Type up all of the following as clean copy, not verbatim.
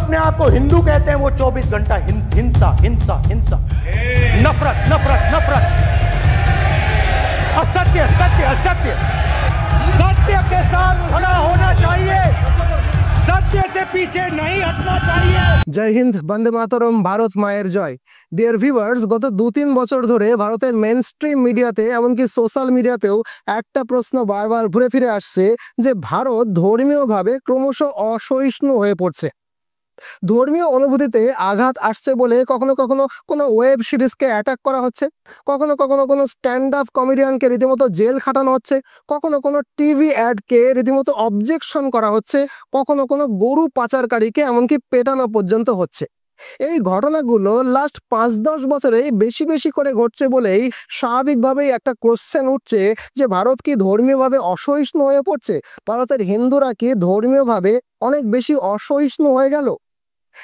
अपने आप को हिंदू कहते हैं वो 24 घंटा हिंसा हिंसा हिंसा, नफरत नफरत नफरत, असत्य सत्य असत्य। सत्य के साथ खड़ा होना चाहिए, सत्य से पीछे नहीं हटना चाहिए। जय हिंद, बंदे मातरम, भारत माয়ের জয়। ডিয়ার ভিউয়ার্স, গত 2-3 বছর ধরে ভারতের মেইনস্ট্রিম মিডিয়াতে এমনকি সোশ্যাল মিডিয়াতেও একটা প্রশ্ন বারবার ঘুরে ফিরে আসছে যে ভারত ধর্মীয়ভাবে ক্রমশ অসহিষ্ণু হয়ে পড়ছে। ধর্মীয় অনুভূতিতে আঘাত আসছে বলে কখনো কখনো কোনো ওয়েব সিরিজকে অ্যাটাক করা হচ্ছে, কখনো কখনো কোনো স্ট্যান্ড আপ কমেডিয়ানকে রীতিমতো জেল খাটানো হচ্ছে, কখনো কোনো টিভি অ্যাডকে রীতিমতো অবজেকশন করা হচ্ছে, কখনো কোনো গরু পাচারকারীকে এমনকি পেটানো পর্যন্ত হচ্ছে। এই ঘটনাগুলো লাস্ট 5-10 বছরে বেশি বেশি করে ঘটছে বলেই স্বাভাবিকভাবেই একটা কোশ্চেন উঠছে যে ভারত কি ধর্মীয়ভাবে অসহিষ্ণু হয়ে পড়ছে? ভারতের হিন্দুরা কি ধর্মীয়ভাবে অনেক বেশি অসহিষ্ণু হয়ে গেল?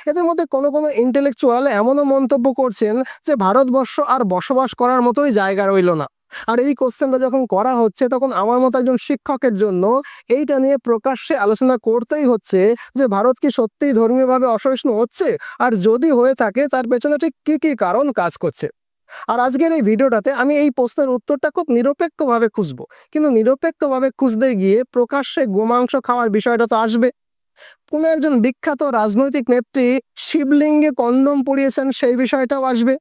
এদের মধ্যে কোনো কোনো ইন্টেলেকচুয়াল এমনও মন্তব্য করছেন যে ভারতবর্ষ আর বসবাস করার মতোই জায়গা রইল না। আর এই কোশ্চেনটা যখন করা হচ্ছে তখন আমার মতো একজন শিক্ষকের জন্য এইটা নিয়ে প্রকাশ্যে আলোচনা করতেই হচ্ছে যে ভারত কি সত্যিই ধর্মীয়ভাবে অসহিষ্ণু হচ্ছে, আর যদি হয়ে থাকে তার পেছনে ঠিক কি কি কারণ কাজ করছে। আর আজকের এই ভিডিওটাতে আমি এই প্রশ্নের উত্তরটা খুব নিরপেক্ষভাবে খুঁজবো, কিন্তু নিরপেক্ষভাবে খুঁজতে গিয়ে প্রকাশ্যে গোমাংস খাওয়ার বিষয়টা তো আসবে। কোনো একজন বিখ্যাত রাজনৈতিক নেত্রী শিবলিঙ্গে কন্ডম পরিয়েছেন সেই বিষয়টাও আসবে।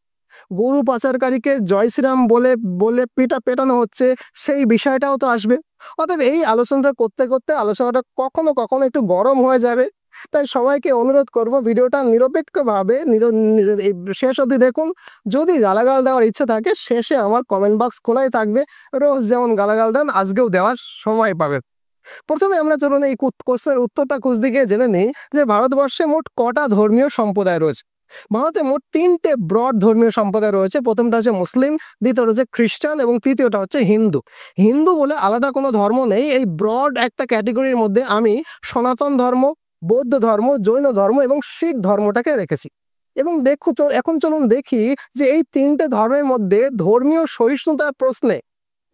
গরু পাচারকারীকে জয় শ্রীরাম বলে বলে পেটানো হচ্ছে সেই বিষয়টাও তো আসবে। অতএব এই আলোচনাটা করতে করতে আলোচনাটা কখনো কখনো একটু গরম হয়ে যাবে। তাই সবাইকে অনুরোধ করব ভিডিওটা নিরপেক্ষভাবে শেষ অবধি দেখুন। যদি গালাগাল দেওয়ার ইচ্ছে থাকে শেষে আমার কমেন্ট বক্স খোলাই থাকবে, রোজ যেমন গালাগাল দেন আজকেও দেওয়ার সময় পাবেন। প্রথমে আমরা চলুন এই কোশ্চেনের উত্তরটা খুঁজতে গিয়ে জেনে নিই যে ভারতবর্ষে মোট কটা ধর্মীয় সম্প্রদায় রয়েছে। ভারতে মোট 3টে ব্রড ধর্মীয় সম্প্রদায় রয়েছে। প্রথমটা হচ্ছে মুসলিম, দ্বিতীয়টা হচ্ছে খ্রিস্টান এবং তৃতীয়টা হচ্ছে হিন্দু। হিন্দু বলে আলাদা কোনো ধর্ম নেই। এই ব্রড একটা ক্যাটেগরির মধ্যে আমি সনাতন ধর্ম, বৌদ্ধ ধর্ম, জৈন ধর্ম এবং শিখ ধর্মটাকে রেখেছি। এবং এখন চলুন দেখি যে এই 3টে ধর্মের মধ্যে ধর্মীয় সহিষ্ণুতার প্রশ্নে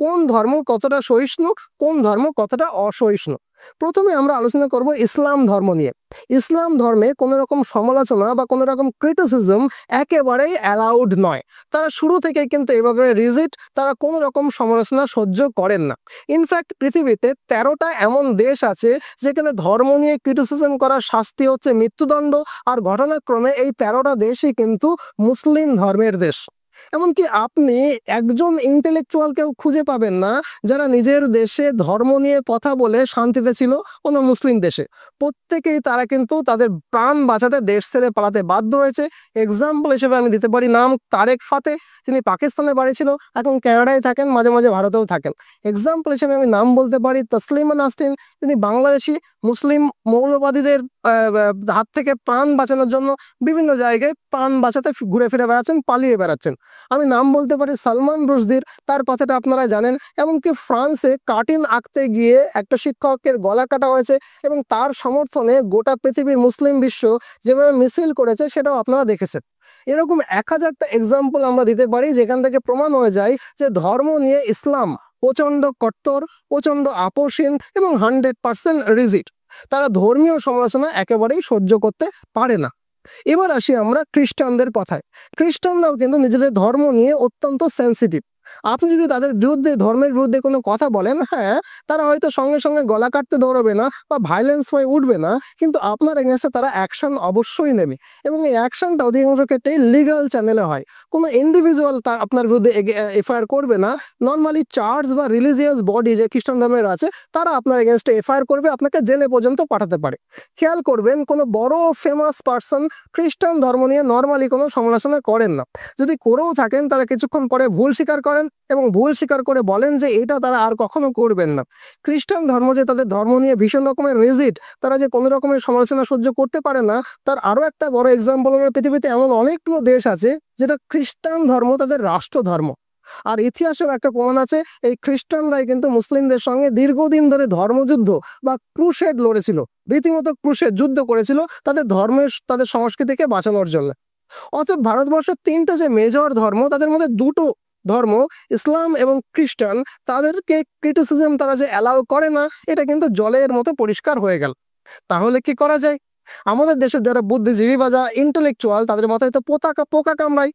কোন ধর্ম কতটা সহিষ্ণু, কোন ধর্ম কতটা অসহিষ্ণু। প্রথমে আমরা আলোচনা করব ইসলাম ধর্ম নিয়ে। ইসলাম ধর্মে কোনো রকম সমালোচনা বা কোনো রকম ক্রিটিসিজম একেবারেই অ্যালাউড নয়। তারা শুরু থেকে কিন্তু এভাবে রিজিট, তারা কোনো রকম সমালোচনা সহ্য করেন না। ইনফ্যাক্ট পৃথিবীতে 13টা এমন দেশ আছে যেখানে ধর্ম নিয়ে ক্রিটিসিজম করার শাস্তি হচ্ছে মৃত্যুদণ্ড, আর ঘটনাক্রমে এই 13টা দেশই কিন্তু মুসলিম ধর্মের দেশ। এমনকি আপনি একজন ইন্টেলেকচুয়ালকেও খুঁজে পাবেন না যারা নিজের দেশে ধর্ম নিয়ে কথা বলে শান্তিতে ছিল কোনো মুসলিম দেশে। প্রত্যেকেই তারা কিন্তু তাদের প্রাণ বাঁচাতে দেশ ছেড়ে পালাতে বাধ্য হয়েছে। এক্সাম্পল হিসেবে আমি দিতে পারি নাম তারেক ফাতে, তিনি পাকিস্তানে বাড়ি ছিল, এখন কানাডায় থাকেন, মাঝে মাঝে ভারতেও থাকেন। এক্সাম্পল হিসেবে আমি নাম বলতে পারি তসলিমা নাসরিন, তিনি বাংলাদেশি, মুসলিম মৌলবাদীদের হাত থেকে প্রাণ বাঁচানোর জন্য বিভিন্ন জায়গায় প্রাণ বাঁচাতে ঘুরে ফিরে বেড়াচ্ছেন, পালিয়ে বেড়াচ্ছেন। আমি নাম বলতে পারি সালমান রুশদির, তার কথাটা আপনারা জানেন। এমনকি ফ্রান্সে কার্টুন আঁকতে গিয়ে একটা শিক্ষকের গলা কাটা হয়েছে এবং তার সমর্থনে গোটা পৃথিবীর মুসলিম বিশ্ব যেভাবে মিছিল করেছে সেটাও আপনারা দেখেছেন। এরকম 1000টা এক্সাম্পল আমরা দিতে পারি যেখান থেকে প্রমাণ হয়ে যায় যে ধর্ম নিয়ে ইসলাম প্রচণ্ড কট্টর, প্রচণ্ড আপোষহীন এবং 100% রিজিট। তারা ধর্মীয় সমালোচনা একেবারেই সহ্য করতে পারে না। এবার আসি আমরা খ্রিস্টানদের কথায়। খ্রিস্টানরাও কিন্তু নিজেদের ধর্ম নিয়ে অত্যন্ত সেন্সিটিভ। আপনি যদি তাদের বিরুদ্ধে, ধর্মের বিরুদ্ধে কোনো কথা বলেন, হ্যাঁ তারা হয়তো সঙ্গে সঙ্গে গলা কাটতে দৌড়বে না বা ভাইলেন্স হয়ে উঠবে না, কিন্তু আপনার এগেনস্টে তারা অ্যাকশন অবশ্যই নেবে এবং এই অ্যাকশনটা অধিকাংশ ক্ষেত্রেই লিগাল চ্যানেলে হয়। কোনো ইন্ডিভিজুয়াল তার আপনার বিরুদ্ধে এফআইআর করবে না। নর্মালি চার্চ বা রিলিজিয়াস বডি যে খ্রিস্টান ধর্মের আছে তারা আপনার এগেনস্টে এফআইআর করবে, আপনাকে জেলে পর্যন্ত পাঠাতে পারে। খেয়াল করবেন কোনো বড় ফেমাস পার্সন খ্রিস্টান ধর্ম নিয়ে নর্মালি কোনো সমালোচনা করেন না। যদি করেও থাকেন তারা কিছুক্ষণ পরে ভুল স্বীকার করেন এবং ভুল স্বীকার করে বলেন যে এটা তারা আর কখনো করবেন না। খ্রিস্টান ধর্ম যে তাদের ধর্ম নিয়ে ভীষণ রকমের রিজিট, তারা যে কোনো রকমের সমালোচনা সহ্য করতে পারে না, তার আরও একটা বড় এক্সাম্পল হলো পৃথিবীতে এমন অনেকগুলো দেশ আছে যেটা খ্রিস্টান ধর্ম তাদের রাষ্ট্র ধর্ম। আর ইতিহাসেও একটা প্রমাণ আছে, এই খ্রিস্টানরাই কিন্তু মুসলিমদের সঙ্গে দীর্ঘদিন ধরে ধর্মযুদ্ধ বা ক্রুশেড লড়েছিল, রীতিমতো ক্রুশেড যুদ্ধ করেছিল তাদের ধর্মের, তাদের সংস্কৃতিকে বাঁচানোর জন্য। অতএব ভারতবর্ষের 3টে যে মেজর ধর্ম, তাদের মধ্যে 2টো ধর্ম ইসলাম এবং খ্রিস্টান, তাদেরকে ক্রিটিসিজম তারা যে অ্যালাউ করে না, এটা কিন্তু জলের মতো পরিষ্কার হয়ে গেল। তাহলে কি করা যায়? আমাদের দেশের যারা বুদ্ধিজীবী বা যারা ইন্টেলেকচুয়াল তাদের মাথায় তো পোকা কামড়ায়।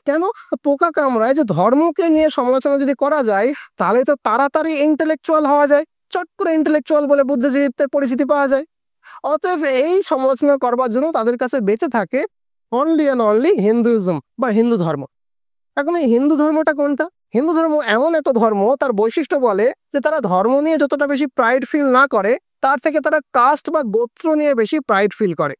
কেন? পোকা কামড়ায় যে ধর্মকে নিয়ে সমালোচনা যদি করা যায় তাহলে তো তাড়াতাড়ি ইন্টেলেকচুয়াল হওয়া যায়, চট করে ইন্টেলেকচুয়াল বলে বুদ্ধিজীবীতে পরিচিতি পাওয়া যায়। অতএব এই সমালোচনা করবার জন্য তাদের কাছে বেঁচে থাকে অনলি অ্যান্ড অনলি হিন্দুইজম বা হিন্দু ধর্ম। এখন এই হিন্দু ধর্মটা কোনটা? হিন্দু ধর্ম এমন একটা ধর্ম, তার বৈশিষ্ট্য বলে যে তারা ধর্ম নিয়ে যতটা বেশি প্রাইড ফিল না করে তার থেকে তারা কাস্ট বা গোত্র নিয়ে বেশি প্রাইড ফিল করে।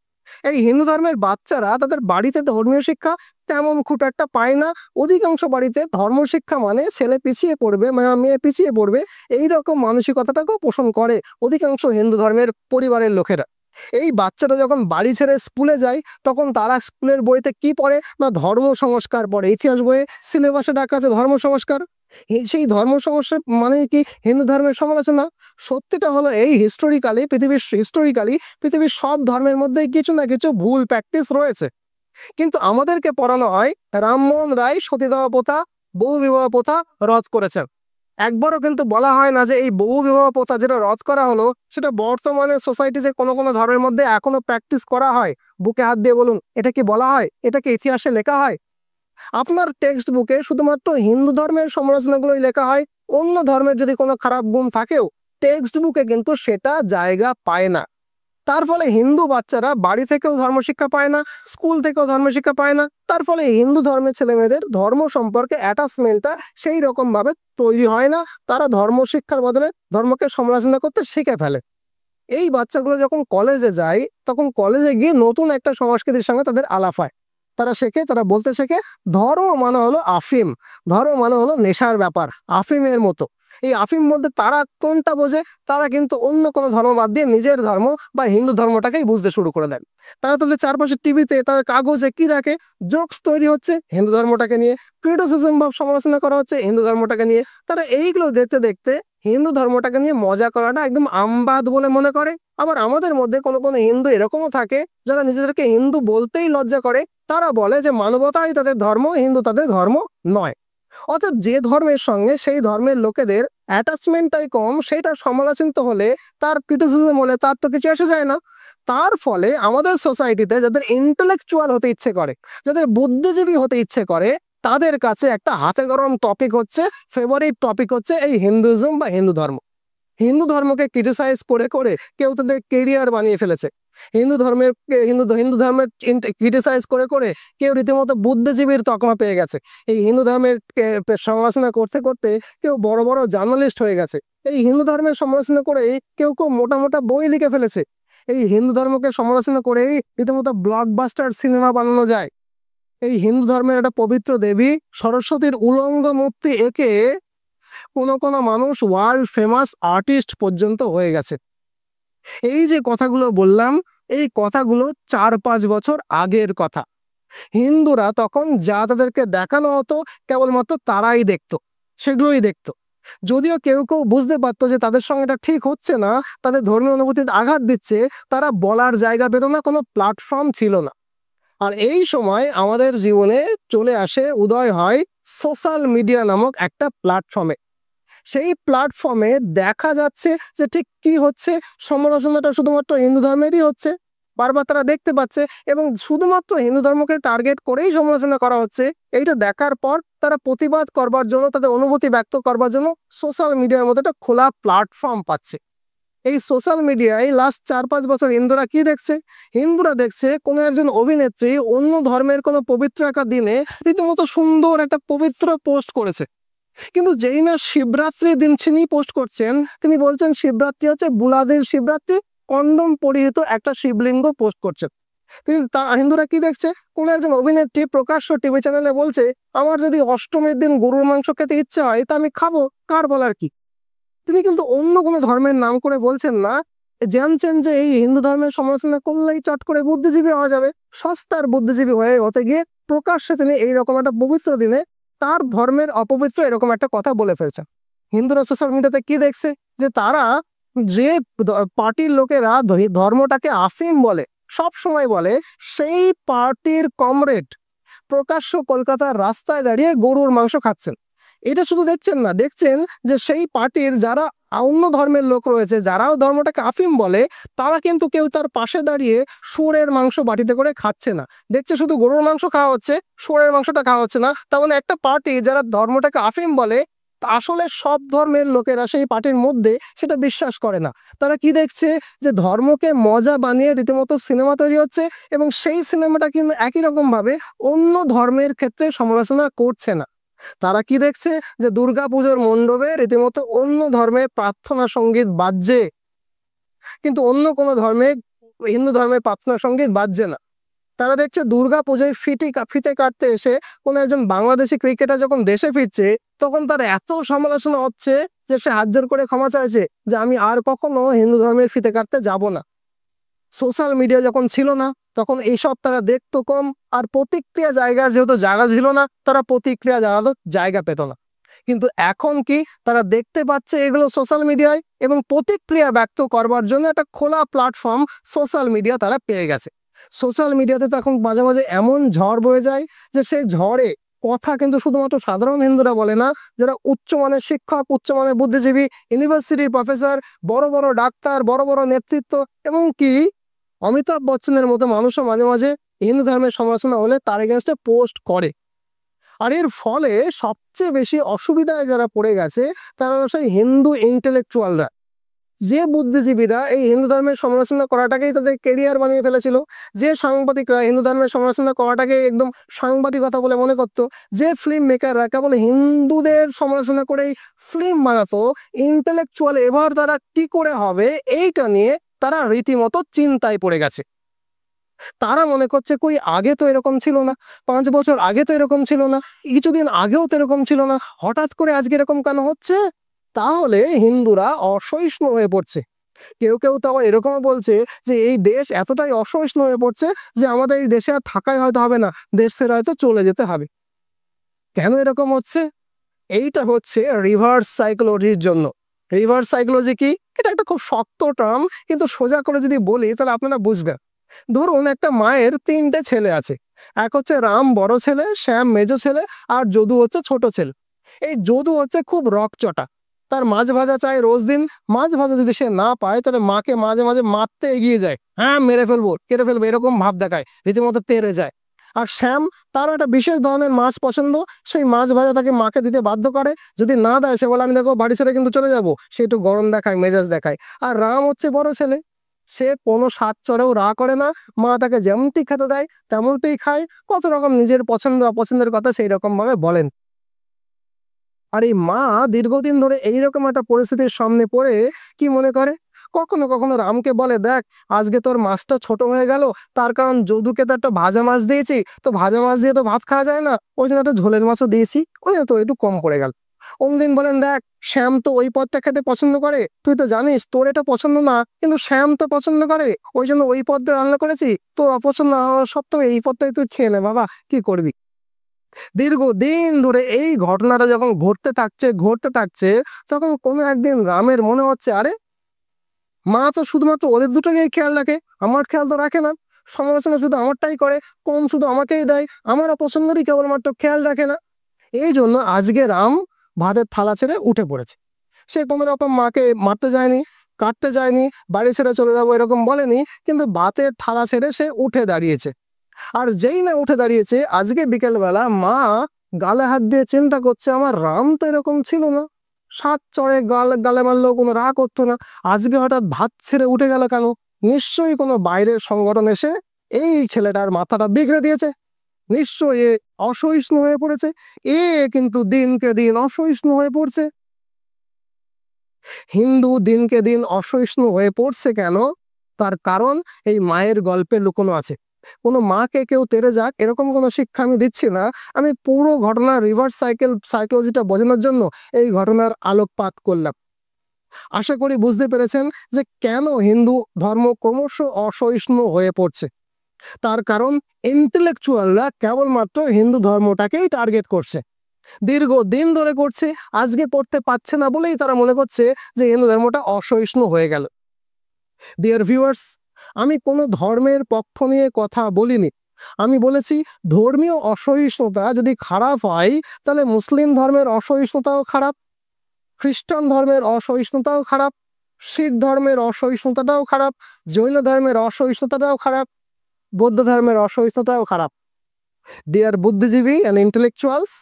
এই হিন্দু ধর্মের বাচ্চারা তাদের বাড়িতে ধর্মীয় শিক্ষা তেমন খুব একটা পায় না। অধিকাংশ বাড়িতে ধর্ম শিক্ষা মানে ছেলে পিছিয়ে পড়বে, মেয়ে পিছিয়ে পড়বে, এইরকম মানসিকতাটাকেও পোষণ করে অধিকাংশ হিন্দু ধর্মের পরিবারের লোকেরা। এই বাচ্চারা যখন বাড়ি ছেড়ে স্কুলে যায় তখন তারা স্কুলের বইতে কি পড়ে না ধর্ম সংস্কার পড়ে। ইতিহাস বইয়ে সিলেবাসে ডাকা আছে ধর্ম সংস্কার। সেই ধর্ম সংস্কার মানে কি হিন্দু ধর্মের সমালোচনা? সত্যিটা হলো এই হিস্টোরিক্যালি পৃথিবীর সব ধর্মের মধ্যে কিছু না কিছু ভুল প্র্যাকটিস রয়েছে। কিন্তু আমাদেরকে পড়ানো হয় রামমোহন রায় সতীদাহ প্রথা, বহু বিবাহ প্রথা রদ করেছেন। একবারও কিন্তু বলা হয় না যে এই বহু বিবাহ প্রথা যেটা রদ করা হলো সেটা বর্তমানে সোসাইটিতে কোনো কোনো ধর্মের মধ্যে এখনো প্র্যাকটিস করা হয়। বুকে হাত দিয়ে বলুন, এটা কি বলা হয়? এটা কি ইতিহাসে লেখা হয়? আপনার টেক্সট বুকে শুধুমাত্র হিন্দু ধর্মের সমালোচনাগুলোই লেখা হয়। অন্য ধর্মের যদি কোনো খারাপ গুণ থাকেও টেক্সট বুকে কিন্তু সেটা জায়গা পায় না। তার ফলে হিন্দু বাচ্চারা বাড়ি থেকেও ধর্মশিক্ষা পায় না, স্কুল থেকেও ধর্মশিক্ষা পায় না। তার ফলে হিন্দু ধর্মের ছেলেমেয়েদের ধর্ম সম্পর্কে অ্যাটাচমেন্টটা সেই রকম ভাবে তৈরি হয় না। তারা ধর্মশিক্ষার বদলে ধর্মকে সমালোচনা করতে শিখে ফেলে। এই বাচ্চাগুলো যখন কলেজে যায় তখন কলেজে গিয়ে নতুন একটা সংস্কৃতির সঙ্গে তাদের আলাপ হয়। তারা বলতে শেখে ধর্ম মানে হলো আফিম, ধর্ম মানে হলো নেশার ব্যাপার, আফিমের মতো। এই আফিম মধ্যে তারা কোনটা বোঝে? তারা কিন্তু অন্য কোনো ধর্ম বাদ দিয়ে নিজের ধর্ম বা হিন্দু ধর্মটাকেই বুঝতে শুরু করে দেন। তারা তাদের চারপাশে টিভিতে তাদের কাগজে কি দেখে? জোকস তৈরি হচ্ছে হিন্দু ধর্মটাকে নিয়ে, ক্রিটিসিজম বা সমালোচনা করা হচ্ছে হিন্দু ধর্মটাকে নিয়ে। তারা এইগুলো দেখতে দেখতে হিন্দু ধর্মটাকে নিয়ে মজা করাটা একদম আমবাদ বলে মনে করে। আবার আমাদের মধ্যে কোনো কোনো হিন্দু এরকমও থাকে যারা নিজেদেরকে হিন্দু বলতেই লজ্জা করে। তারা বলে যে মানবতাই তাদের ধর্ম, হিন্দু তাদের ধর্ম নয়। অর্থাৎ যে ধর্মের সঙ্গে সেই ধর্মের লোকেদের অ্যাটাচমেন্টটাই কম, সেটা সমালোচিত হলে, তার ক্রিটিসিজম হলে তার তো কিছু এসে যায় না। তার ফলে আমাদের সোসাইটিতে যাদের ইন্টেলেকচুয়াল হতে ইচ্ছে করে, যাদের বুদ্ধিজীবী হতে ইচ্ছে করে, তাদের কাছে একটা হাতে গরম টপিক হচ্ছে, ফেভারিট টপিক হচ্ছে এই হিন্দুইজম বা হিন্দু ধর্ম। হিন্দু ধর্মকে ক্রিটিসাইজ করে করে কেউ তাদের কেরিয়ার বানিয়ে ফেলেছে। হিন্দু ধর্মের ক্রিটিসাইজ করে করে কেউ রীতিমতো বুদ্ধিজীবীর তকমা পেয়ে গেছে। এই হিন্দু ধর্মের সমালোচনা করতে করতে কেউ বড় বড় জার্নালিস্ট হয়ে গেছে। এই হিন্দু ধর্মের সমালোচনা করে কেউ কেউ মোটা মোটা বই লিখে ফেলেছে। এই হিন্দু ধর্মকে সমালোচনা করেই রীতিমতো ব্লকবাস্টার সিনেমা বানানো যায়। এই হিন্দু ধর্মের একটা পবিত্র দেবী সরস্বতীর উলঙ্গ মূর্তি এঁকে কোনো কোনো মানুষ ওয়ার্ল্ড ফেমাস আর্টিস্ট পর্যন্ত হয়ে গেছে। এই যে কথাগুলো বললাম, এই কথাগুলো 4-5 বছর আগের কথা। হিন্দুরা তখন যা তাদেরকে দেখানো হতো কেবলমাত্র তারাই দেখতো, সেগুলোই দেখতো। যদিও কেউ কেউ বুঝতে পারতো যে তাদের সঙ্গে এটা ঠিক হচ্ছে না, তাদের ধর্মীয় অনুভূতিতে আঘাত দিচ্ছে, তারা বলার জায়গা পেত না, কোনো প্ল্যাটফর্ম ছিল না। আর এই সময় আমাদের জীবনে চলে আসে, উদয় হয় সোশ্যাল মিডিয়া নামক একটা প্ল্যাটফর্মে। সেই প্ল্যাটফর্মে দেখা যাচ্ছে যে ঠিক কি হচ্ছে, সমালোচনাটা শুধুমাত্র হিন্দু ধর্মেরই হচ্ছে, বারবার তারা দেখতে পাচ্ছে, এবং শুধুমাত্র হিন্দু ধর্মকে টার্গেট করেই সমালোচনা করা হচ্ছে। এইটা দেখার পর তারা প্রতিবাদ করবার জন্য, তাদের অনুভূতি ব্যক্ত করবার জন্য সোশ্যাল মিডিয়ার মধ্যে একটা খোলা প্ল্যাটফর্ম পাচ্ছে। এই সোশ্যাল মিডিয়ায় লাস্ট 4-5 বছর হিন্দুরা কি দেখছে? হিন্দুরা দেখছে কোনো একজন অভিনেত্রী অন্য ধর্মের কোনো পবিত্র একটা দিনে রীতিমতো সুন্দর একটা পবিত্র পোস্ট করেছে। কিন্তু যেই না শিবরাত্রির দিন তিনি পোস্ট করছেন, তিনি বলছেন শিবরাত্রি হচ্ছে বুলাদের শিবরাত্রি, কন্ডম পরিহিত একটা শিবলিঙ্গ পোস্ট করছেন। হিন্দুরা কি দেখছে? কোনো একজন অভিনেত্রী প্রকাশ্য টিভি চ্যানেলে বলছে আমার যদি অষ্টমীর দিন গরুর মাংস খেতে ইচ্ছে হয় তা আমি খাবো, কার বলার কি? তিনি কিন্তু অন্য কোনো ধর্মের নাম করে বলছেন না। জানছেন যে এই হিন্দু ধর্মের সমালোচনা করলেই চট করে বুদ্ধিজীবী হওয়া যাবে, সস্তার বুদ্ধিজীবী হতে গিয়ে প্রকাশ্যে তিনি এইরকম একটা পবিত্র দিনে তার ধর্মের অপবিত্র এরকম একটা কথা বলে ফেলছেন। হিন্দুরা সোশ্যাল মিডিয়াতে কি দেখছে? যে তারা যে পার্টির লোকেরা ধর্মটাকে আফিম বলে, সব সময় বলে, সেই পার্টির কমরেড প্রকাশ্য কলকাতার রাস্তায় দাঁড়িয়ে গরুর মাংস খাচ্ছেন। এটা শুধু দেখছেন না, দেখছেন যে সেই পার্টির যারা অন্য ধর্মের লোক রয়েছে যারাও ধর্মটাকে আফিম বলে, তারা কিন্তু কেউ তার পাশে দাঁড়িয়ে শুয়োরের মাংস বাটিতে করে খাচ্ছে না। দেখছে শুধু গরুর মাংস খাওয়া হচ্ছে, শুয়োরের মাংসটা খাওয়া হচ্ছে না। তার মানে একটা পার্টি যারা ধর্মটাকে আফিম বলে, আসলে সব ধর্মের লোকেরা সেই পার্টির মধ্যে সেটা বিশ্বাস করে না। তারা কি দেখছে যে ধর্মকে মজা বানিয়ে রীতিমতো সিনেমা তৈরি হচ্ছে, এবং সেই সিনেমাটা কিন্তু একই রকম ভাবে অন্য ধর্মের ক্ষেত্রে সমালোচনা করছে না। তারা কি দেখছে যে দুর্গাপুজোর মণ্ডপে রীতিমতো অন্য ধর্মের প্রার্থনা সঙ্গীত বাজছে, কিন্তু অন্য কোনো ধর্মে, হিন্দু ধর্মের প্রার্থনা সঙ্গীত বাজছে না। তারা দেখছে দুর্গা পুজোয় ফিতে কাটতে এসে কোনো একজন বাংলাদেশি ক্রিকেটার যখন দেশে ফিরছে, তখন তার এত সমালোচনা হচ্ছে যে সে হাত জোর করে ক্ষমা চাইছে যে আমি আর কখনো হিন্দু ধর্মের ফিতে কাটতে যাব না। সোশ্যাল মিডিয়া যখন ছিল না, তখন এইসব তারা দেখতো কম, আর প্রতিক্রিয়া জায়গার যেহেতু জায়গা ছিল না, তারা প্রতিক্রিয়া জানানোর জায়গা পেত না। কিন্তু এখন কি তারা দেখতে পাচ্ছে এগুলো সোশ্যাল মিডিয়ায়, এবং প্রতিক্রিয়া ব্যক্ত করবার জন্য একটা খোলা প্ল্যাটফর্ম সোশ্যাল মিডিয়া তারা পেয়ে গেছে। সোশ্যাল মিডিয়াতে তো এখন মাঝে মাঝে এমন ঝড় বয়ে যায় যে সেই ঝড়ে কথা কিন্তু শুধুমাত্র সাধারণ হিন্দুরা বলে না, যারা উচ্চমানের শিক্ষক, উচ্চমানের বুদ্ধিজীবী, ইউনিভার্সিটির প্রফেসর, বড় বড় ডাক্তার, বড় বড় নেতৃত্ব, এবং কি অমিতাভ বচ্চনের মতো মানুষও মাঝে মাঝে হিন্দু ধর্মের সমালোচনা হলে তার এগেনস্টে পোস্ট করে। আর এর ফলে সবচেয়ে বেশি অসুবিধায় যারা পড়ে গেছে তারা সেই হিন্দু ইন্টেলেকচুয়ালরা, যে বুদ্ধিজীবীরা এই হিন্দু ধর্মের সমালোচনা করাটাকেই তাদের কেরিয়ার বানিয়ে ফেলেছিল, যে সাংবাদিকরা হিন্দু ধর্মের সমালোচনা করাটাকে একদম সাংবাদিকতা বলে মনে করতো, যে ফিল্ম মেকাররা কেবল হিন্দুদের সমালোচনা করেই ফিল্ম বানাতো, ইন্টেলেকচুয়াল এবার তারা কি করে হবে এইটা নিয়ে তারা রীতিমতো চিন্তায় পড়ে গেছে। তারা মনে করছে কই আগে তো এরকম ছিল না, 5 বছর আগে তো এরকম ছিল না, কিছুদিন আগেও তো এরকম ছিল না, হঠাৎ করে আজকে এরকম কেন হচ্ছে? তাহলে হিন্দুরা অসহিষ্ণু হয়ে পড়ছে। কেউ কেউ তো আবার এরকমও বলছে যে এই দেশ এতটাই অসহিষ্ণু হয়ে পড়ছে যে আমাদের এই দেশে আর থাকাই হয়তো হবে না, দেশ ছেড়ে হয়তো চলে যেতে হবে। কেন এরকম হচ্ছে? এইটা হচ্ছে রিভার্স সাইকোলজির জন্য। রিভার্স সাইকোলজি কি? এটা একটা খুব শক্ত টার্ম, কিন্তু সোজা করে যদি বলি তাহলে আপনারা বুঝবেন। ধরুন একটা মায়ের 3টে ছেলে আছে। এক হচ্ছে রাম বড় ছেলে, শ্যাম মেজো ছেলে, আর যদু হচ্ছে ছোট ছেলে। এই যদু হচ্ছে খুব রকচটা, তার মাছ ভাজা চাই রোজ দিন। মাছ ভাজা যদি সে না পায় তাহলে মাকে মাঝে মাঝে মারতে এগিয়ে যায়, হ্যাঁ মেরে ফেলবো, কেটে ফেলবো, এরকম ভাব দেখায়, রীতিমতো তেড়ে যায়। আর শ্যাম, তারও একটা বিশেষ ধরনের মাছ পছন্দ, সেই মাছ ভাজা তাকে মাকে দিতে বাধ্য করে। যদি না দেয় সে বলে আমি দেখো বাড়ি ছেড়ে কিন্তু চলে যাবো, সে একটু গরম দেখায়, মেজাজ দেখায়। আর রাম হচ্ছে বড় ছেলে, সে কোনো স্বাদ চড়েও রা করে না, মা তাকে যেমনটি খেতে দেয় তেমনটাই খায়, কত রকম নিজের পছন্দ অপছন্দের কথা সেই রকম ভাবে বলেন। আর এই মা দীর্ঘদিন ধরে এইরকম একটা পরিস্থিতির সামনে পড়ে কি মনে করে, কখনো কখনো রামকে বলে দেখ আজকে তোর মাছটা ছোট হয়ে গেল, তার কারণ যদুকে তো একটা ভাজা মাছ দিয়েছি, তো ভাজা মাছ দিয়ে তো ভাত খাওয়া যায় না, ওই জন্য একটা ঝোলের মাছও দিয়েছি, ওই জন্য তো একটু কম পড়ে গেল। অন্যদিন বলেন দেখ শ্যাম তো ওই পদটা খেতে পছন্দ করে, তুই তো জানিস তোর এটা পছন্দ না, কিন্তু শ্যাম তো পছন্দ করে, ওই জন্য ওই পদটা রান্না করেছি, তোর অপছন্দ না হওয়া সত্ত্বেও এই পদটাই তুই খেয়ে নে বাবা, কি করবি। দীর্ঘদিন ধরে এই ঘটনাটা যখন ঘটতে থাকছে তখন কোনো একদিন রামের মনে হচ্ছে আরে মা তো শুধুমাত্র ওদের দুটোকেই খেয়াল রাখে, আমার খেয়াল তো রাখে না, সমালোচনা শুধু আমারটাই করে, কম শুধু আমাকেই দেয়, আমার অপছন্দেরই কেবলমাত্র খেয়াল রাখে না। এই জন্য আজকে রাম ভাতের থালা ছেড়ে উঠে পড়েছে। সে কোনো রকম মাকে মারতে যায়নি, কাটতে যায়নি, বাড়ি ছেড়ে চলে যাবো এরকম বলেনি, কিন্তু ভাতের থালা ছেড়ে সে উঠে দাঁড়িয়েছে। আর যেই না উঠে দাঁড়িয়েছে আজকে বিকেলবেলা মা গালে হাত দিয়ে চিন্তা করছে আমার রাম তো এরকম ছিল না, সাত চড়ে গালে মারলেও কোনো রাগ করতো না, আজকে হঠাৎ ভাত ছেড়ে উঠে গেল কেন? নিশ্চয়ই কোনো বাইরের সংগঠন এসে এই ছেলেটার মাথাটা বিগড়ে দিয়েছে, নিশ্চয়ই এ অসহিষ্ণু হয়ে পড়েছে। এ কিন্তু দিনকে দিন অসহিষ্ণু হয়ে পড়ছে। হিন্দু দিনকে দিন অসহিষ্ণু হয়ে পড়ছে কেন? তার কারণ এই মায়ের গল্পে লুকোনো আছে। কোনো মাকে কেউ তেড়ে যাক এরকম কোনো শিক্ষা আমি দিচ্ছি না, আমি পুরো ঘটনার রিভার্স সাইকোলজিটা বোঝানোর জন্য এই ঘটনার আলোকপাত করলাম। আশা করি বুঝতে পেরেছেন যে কেন হিন্দু ধর্ম ক্রমশ অসহিষ্ণু হয়ে পড়ছে। তার কারণ ইন্টেলেকচুয়ালরা কেবলমাত্র হিন্দু ধর্মটাকেই টার্গেট করছে, দীর্ঘদিন ধরে করছে, আজকে পড়তে পাচ্ছে না বলেই তারা মনে করছে যে হিন্দু ধর্মটা অসহিষ্ণু হয়ে গেল। ডিয়ার ভিউয়ার্স, আমি কোনো ধর্মের পক্ষ নিয়ে কথা বলিনি, আমি বলেছি ধর্মীয় অসহিষ্ণুতা যদি খারাপ হয় তাহলে মুসলিম ধর্মের অসহিষ্ণুতাও খারাপ। খ্রিস্টান ধর্মের অসহিষ্ণুতাও খারাপ, শিখ ধর্মের অসহিষ্ণুতাটাও খারাপ, জৈন ধর্মের অসহিষ্ণুতাটাও খারাপ, বৌদ্ধ ধর্মের অসহিষ্ণুতাও খারাপ। ডিয়ার বুদ্ধিজীবী অ্যান্ড ইন্টেলেকচুয়ালস,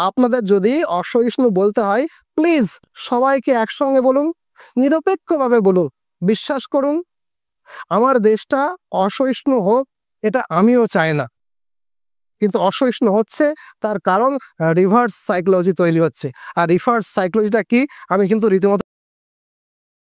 আপনাদের যদি অসহিষ্ণু বলতে হয় প্লিজ সবাইকে একসঙ্গে বলুন, নিরপেক্ষভাবে বলুন। বিশ্বাস করুন, আমার দেশটা অসহিষ্ণু হোক এটা আমিও চাই না, কিন্তু অসহিষ্ণু হচ্ছে, তার কারণ রিভার্স সাইকোলজি তৈরি হচ্ছে। আর রিভার্স সাইকোলজিটা কি আমি কিন্তু রীতিমতো